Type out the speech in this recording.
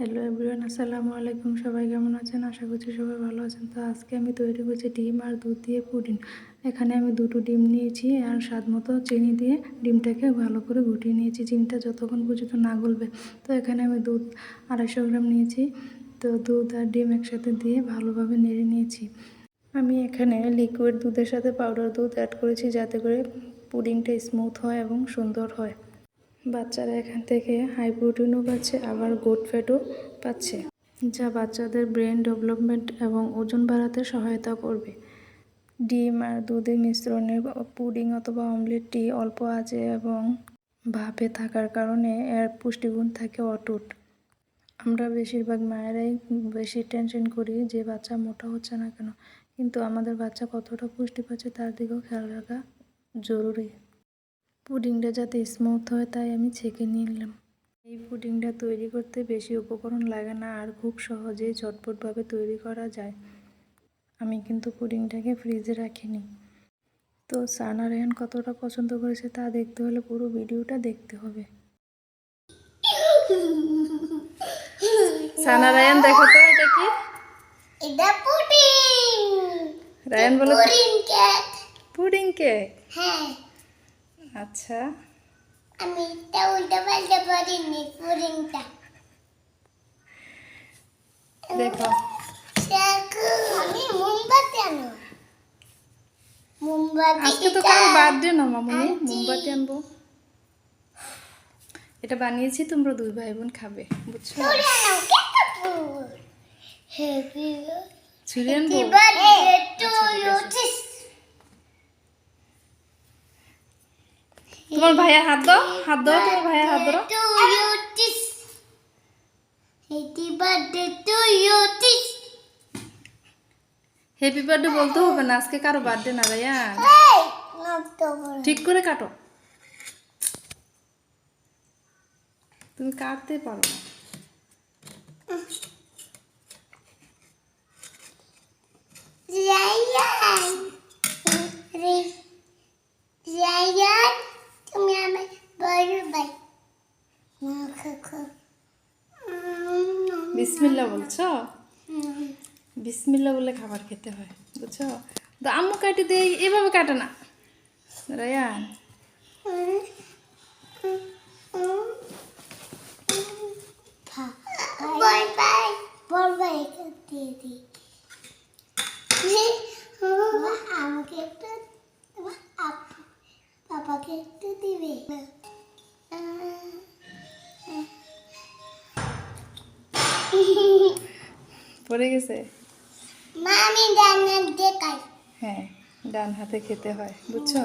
Hello everyone, আসসালামু আলাইকুম। সবাই কেমন আছেন? আশা করছি সবাই ভালো আছেন। তো আজকে আমি তৈরি করছি ডিম আর দুধ দিয়ে পুডিং। এখানে আমি দুটো ডিম নিয়েছি আর স্বাদ মতো চিনি দিয়ে ডিমটাকে ভালো করে গুটিয়ে নিয়েছি। চিনিটা যতক্ষণ পর্যন্ত না গলবে। তো এখানে আমি দুধ 250 গ্রাম নিয়েছি। তো দুধ আর ডিম একসাথে দিয়ে ভালোভাবে নেড়ে নিয়েছি। আমি এখানে লিকুইড দুধের সাথে পাউডার দুধ অ্যাড করেছি, যাতে করে পুডিংটা স্মুথ হয় এবং সুন্দর হয়। বাচ্চারা এখান থেকে হাই প্রোটিনও পাচ্ছে, আবার গুড ফ্যাটও পাচ্ছে, যা বাচ্চাদের ব্রেন ডেভেলপমেন্ট এবং ওজন বাড়াতে সহায়তা করবে। ডিম আর দুধের মিশ্রণে পুডিং অথবা অমলেটটি অল্প আঁচে এবং ভাপে থাকার কারণে এর পুষ্টিগুণ থাকে অটুট। আমরা বেশিরভাগ মায়েরাই বেশি টেনশন করি যে বাচ্চা মোটা হচ্ছে না কেন, কিন্তু আমাদের বাচ্চা কতটা পুষ্টি পাচ্ছে তার দিকেও খেয়াল রাখা জরুরি। পুডিংটা যাতে স্মুথ হয় তাই আমি ছেঁকে নিলাম। এই পুডিংটা তৈরি করতে বেশি উপকরণ লাগে না আর খুব সহজেই ঝটপটভাবে তৈরি করা যায়। আমি কিন্তু পুডিংটাকে ফ্রিজে রাখিনি। তো সানা রেহান কতটা পছন্দ করেছে তা দেখতে হলে পুরো ভিডিওটা দেখতে হবে। সানা রায়ান, দেখো তো এটা কি? এটা পুডিং। রায়ান বলে পুডিং কেক। Pudding cake. হ্যাঁ, আচ্ছা, আমি এটা উল্টা পাল্টা পারিনি পুডিংটা। দেখো দেখো, আমি মোমবাতি আনো। মোমবাতি আজকে তো কারো বার্থডে না মামুনি, মোমবাতি আনবো। এটা বানিয়েছি, তোমরা দুই ভাই বোন খাবে, বুঝছো? হ্যাপি ছুরি আনবো? বার্থডে টু আচ্ছা, ঠিক ইউ। আছে। তোমার ভাইয়া হাত দাও, হাত দাও, তোমার ভাইয়া হাত ধরো। টু ইউ টিস। হ্যাপি বার্থডে টু ইউ টিস। হ্যাপি বার্থডে বলতে হবে না, আজকে কারো বার্থডে না রাইয়া। এই নষ্ট করে। ঠিক করে কাটো, তুমি কাটতে পারো না। রায়ান, রায়ান, তুমি আমার বড় ভাই। বিসমিল্লাহ বলছো? বিসমিল্লাহ বলে খাবার খেতে হয়, বুঝছো? তো আম্মু কাটি দে, এভাবে কাটে না রায়ান। বড় ভাই, বড় ভাই দিয়ে দি। আমাকে একটু, পাপাকে একটু দিবে। পড়ে গেছে। মামি ডানা দেখাই। হ্যাঁ, ডান হাতে খেতে হয়, বুঝছো?